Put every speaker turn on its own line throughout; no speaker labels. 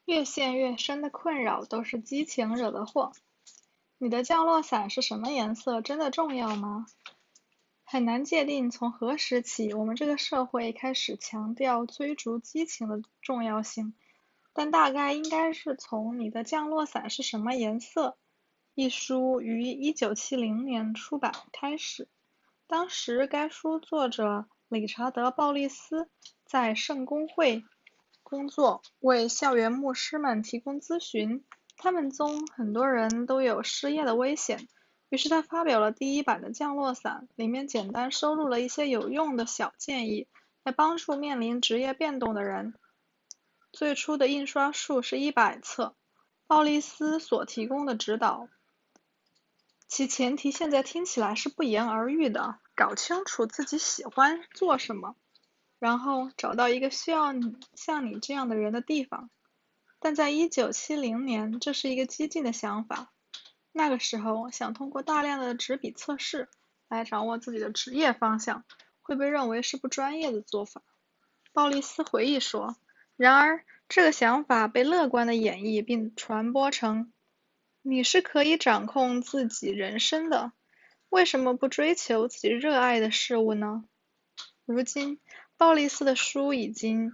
越陷越深的困扰都是激情惹的祸。你的降落伞是什么颜色真的重要吗？很难界定从何时起，我们这个社会开始强调追逐激情的重要性，但大概应该是从《你的降落伞是什么颜色》一书于1970年出版开始。当时该书作者理查德·鲍利斯在圣公会工作，为校园牧师们提供咨询，他们中很多人都有失业的危险，于是他发表了第一版的降落伞，里面简单收录了一些有用的小建议，来帮助面临职业变动的人。最初的印刷数是100册，鲍利斯所提供的指导，其前提现在听起来是不言而喻的，搞清楚自己喜欢做什么，然后找到一个需要像你这样的人的地方。但在1970年，这是一个激进的想法。那个时候，想通过大量的纸笔测试来掌握自己的职业方向，会被认为是不专业的做法。鲍利斯回忆说，然而，这个想法被乐观地演绎并传播成，你是可以掌控自己人生的，为什么不追求自己热爱的事物呢？如今，鲍利斯的书已经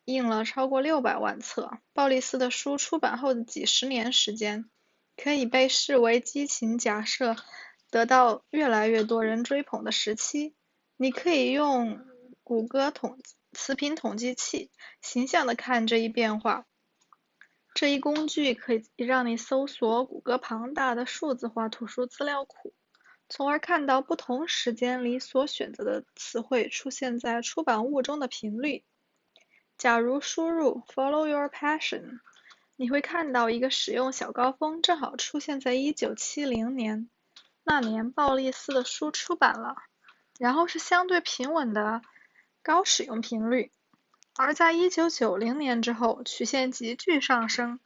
印了超过600万册。鲍利斯的书出版后的几十年时间，可以被视为激情假设得到越来越多人追捧的时期。你可以用谷歌词频统计器形象地看这一变化。这一工具可以让你搜索谷歌庞大的数字化图书资料库，从而看到不同时间里所选择的词汇出现在出版物中的频率。假如输入 Follow your passion， 你会看到一个使用小高峰正好出现在1970年。那年鲍利斯的书出版了，然后是相对平稳的高使用频率。而在1990年之后，曲线急剧上升。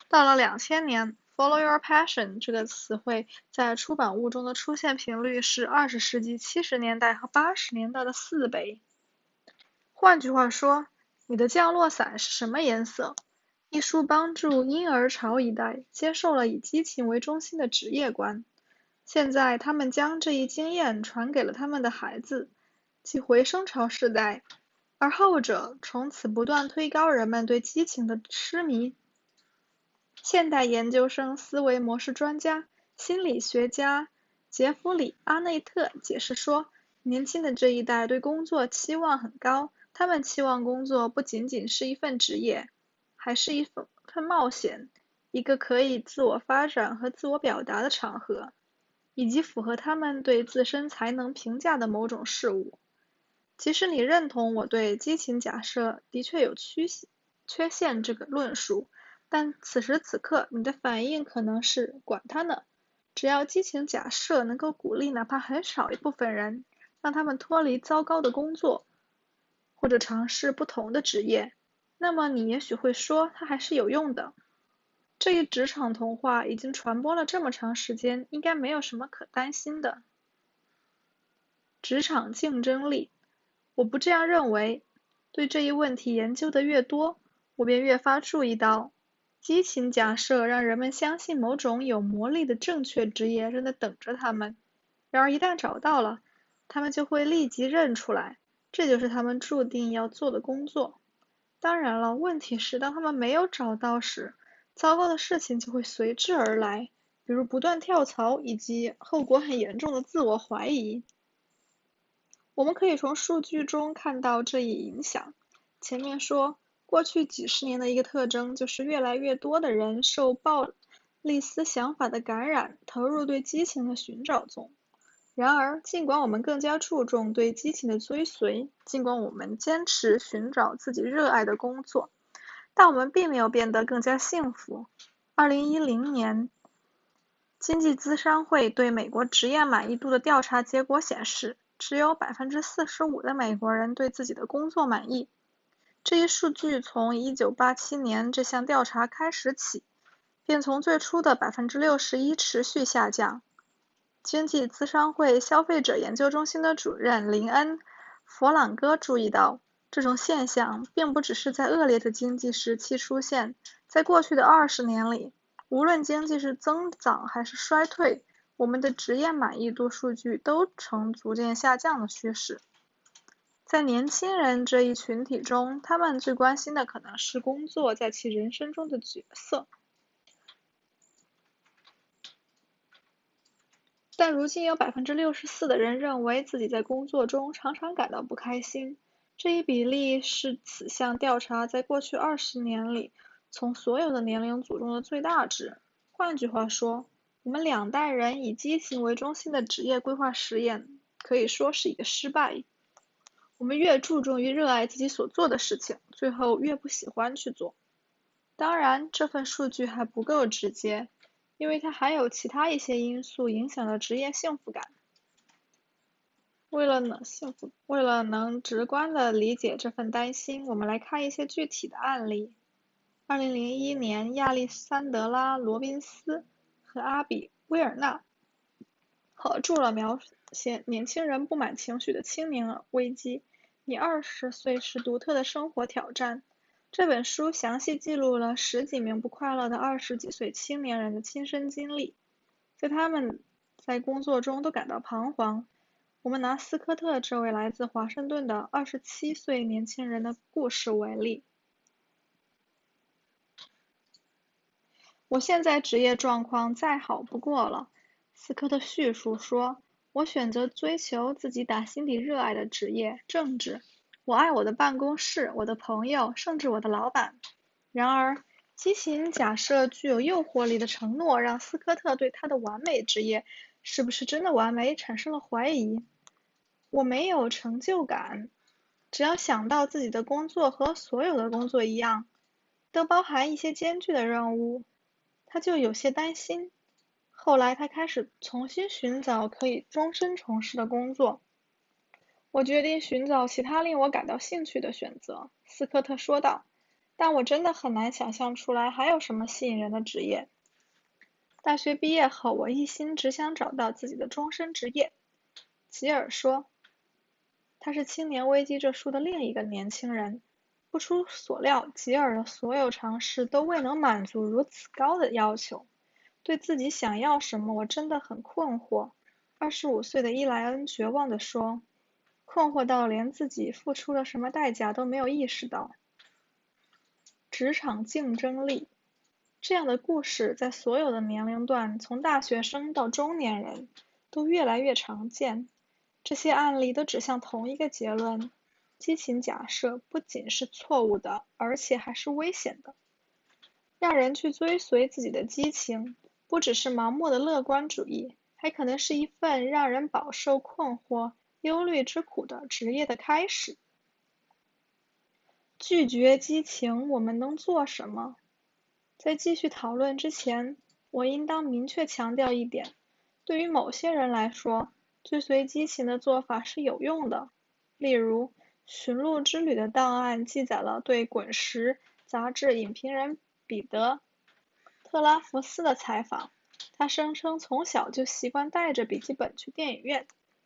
到了2000年 ，Follow your passion 这个词汇在出版物中的出现频率是20世纪70年代和80年代的4倍。换句话说，你的降落伞是什么颜色？一书帮助婴儿潮一代接受了以激情为中心的职业观。现在他们将这一经验传给了他们的孩子，即回声潮世代，而后者从此不断推高人们对激情的痴迷。现代研究生思维模式专家、心理学家杰弗里·阿内特解释说，年轻的这一代对工作期望很高，他们期望工作不仅仅是一份职业，还是一份冒险，一个可以自我发展和自我表达的场合，以及符合他们对自身才能评价的某种事物。即使你认同我对激情假设的确有缺陷这个论述，但此时此刻你的反应可能是管他呢，只要激情假设能够鼓励哪怕很少一部分人，让他们脱离糟糕的工作，或者尝试不同的职业，那么你也许会说它还是有用的。这一职场童话已经传播了这么长时间，应该没有什么可担心的。职场竞争力，我不这样认为。对这一问题研究的越多，我便越发注意到，激情假设让人们相信某种有魔力的正确职业正在等着他们，然而一旦找到了，他们就会立即认出来，这就是他们注定要做的工作。当然了，问题是当他们没有找到时，糟糕的事情就会随之而来，比如不断跳槽以及后果很严重的自我怀疑。我们可以从数据中看到这一影响。前面说，过去几十年的一个特征就是越来越多的人受鲍利斯想法的感染，投入对激情的寻找中。然而，尽管我们更加注重对激情的追随，尽管我们坚持寻找自己热爱的工作，但我们并没有变得更加幸福。2010年，经济咨商会对美国职业满意度的调查结果显示，只有45%的美国人对自己的工作满意。这一数据从1987年这项调查开始起，便从最初的61%持续下降。经济咨商会消费者研究中心的主任林恩·弗朗哥注意到，这种现象并不只是在恶劣的经济时期出现，在过去的20年里，无论经济是增长还是衰退，我们的职业满意度数据都呈逐渐下降的趋势。在年轻人这一群体中，他们最关心的可能是工作在其人生中的角色。但如今有64%的人认为自己在工作中常常感到不开心，这一比例是此项调查在过去20年里从所有的年龄组中的最大值。换句话说，我们2代人以激情为中心的职业规划实验可以说是一个失败。我们越注重于热爱自己所做的事情，最后越不喜欢去做。当然，这份数据还不够直接，因为它还有其他一些因素影响了职业幸福感。为了能直观地理解这份担心，我们来看一些具体的案例。2001年，亚历山德拉·罗宾斯和阿比·威尔纳合著了描写年轻人不满情绪的青年危机，你20岁时独特的生活挑战。这本书详细记录了10几名不快乐的20几岁青年人的亲身经历，他们在工作中都感到彷徨。我们拿斯科特这位来自华盛顿的27岁年轻人的故事为例。我现在职业状况再好不过了，斯科特叙述说，我选择追求自己打心底热爱的职业，政治。我爱我的办公室，我的朋友，甚至我的老板。然而，激情假设具有诱惑力的承诺让斯科特对他的完美职业是不是真的完美产生了怀疑。我没有成就感，只要想到自己的工作和所有的工作一样，都包含一些艰巨的任务，他就有些担心。后来他开始重新寻找可以终身从事的工作。我决定寻找其他令我感到兴趣的选择，斯科特说道，但我真的很难想象出来还有什么吸引人的职业。大学毕业后，我一心只想找到自己的终身职业。吉尔说，他是《青年危机》这书的另一个年轻人。不出所料，吉尔的所有尝试都未能满足如此高的要求。对自己想要什么，我真的很困惑。25岁的伊莱恩绝望地说，困惑到连自己付出了什么代价都没有意识到。职场竞争力，这样的故事在所有的年龄段，从大学生到中年人，都越来越常见。这些案例都指向同一个结论：激情假设不仅是错误的，而且还是危险的。让人去追随自己的激情，不只是盲目的乐观主义，还可能是一份让人饱受困惑、忧虑之苦的职业的开始。拒绝激情，我们能做什么？在继续讨论之前，我应当明确强调一点：对于某些人来说，追随激情的做法是有用的。例如，《寻路之旅》的档案记载了对《滚石》杂志影评人彼得·特拉福斯的采访。他声称从小就习惯带着笔记本去电影院，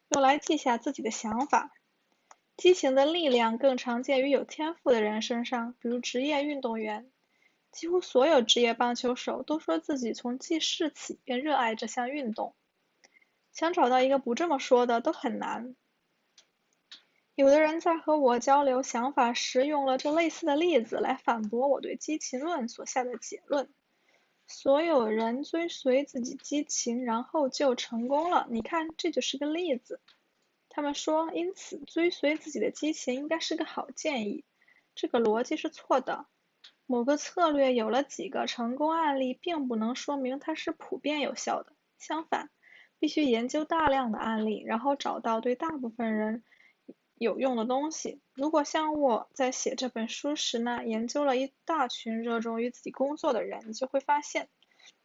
用来记下自己的想法。激情的力量更常见于有天赋的人身上，比如职业运动员。几乎所有职业棒球手都说自己从记事起便热爱这项运动。想找到一个不这么说的都很难。有的人在和我交流想法时用了这类似的例子来反驳我对激情论所下的结论。所有人追随自己激情，然后就成功了。你看，这就是个例子。他们说，因此追随自己的激情应该是个好建议。这个逻辑是错的。某个策略有了几个成功案例，并不能说明它是普遍有效的。相反，必须研究大量的案例，然后找到对大部分人有用的东西。如果像我在写这本书时呢，研究了一大群热衷于自己工作的人，你就会发现，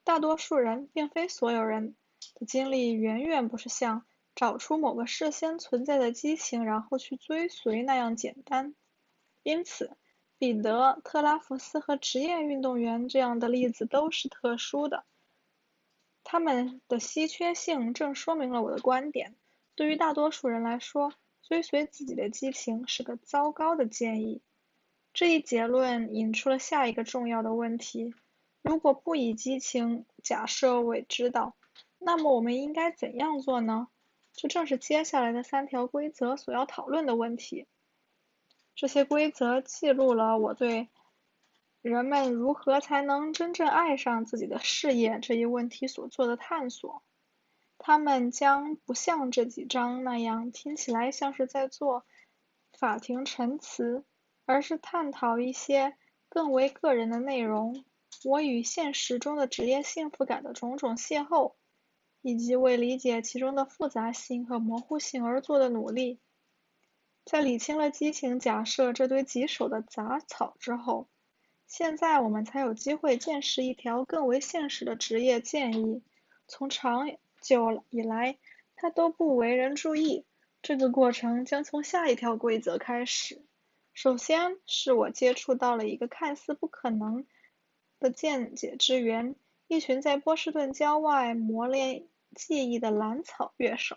大多数人，并非所有人的经历远远不是像找出某个事先存在的激情，然后去追随那样简单。因此，彼得·特拉福斯和职业运动员这样的例子都是特殊的。他们的稀缺性正说明了我的观点。对于大多数人来说，追随自己的激情是个糟糕的建议。这一结论引出了下一个重要的问题：如果不以激情假设为指导，那么我们应该怎样做呢？这正是接下来的3条规则所要讨论的问题。这些规则记录了我对人们如何才能真正爱上自己的事业这一问题所做的探索。他们将不像这几章那样听起来像是在做法庭陈词，而是探讨一些更为个人的内容，我与现实中的职业幸福感的种种邂逅，以及为理解其中的复杂性和模糊性而做的努力。在理清了激情假设这堆棘手的杂草之后，现在我们才有机会见识一条更为现实的职业建议。从长久以来，它都不为人注意。这个过程将从下一条规则开始。首先是我接触到了一个看似不可能的见解之源，一群在波士顿郊外磨练技艺的蓝草乐手。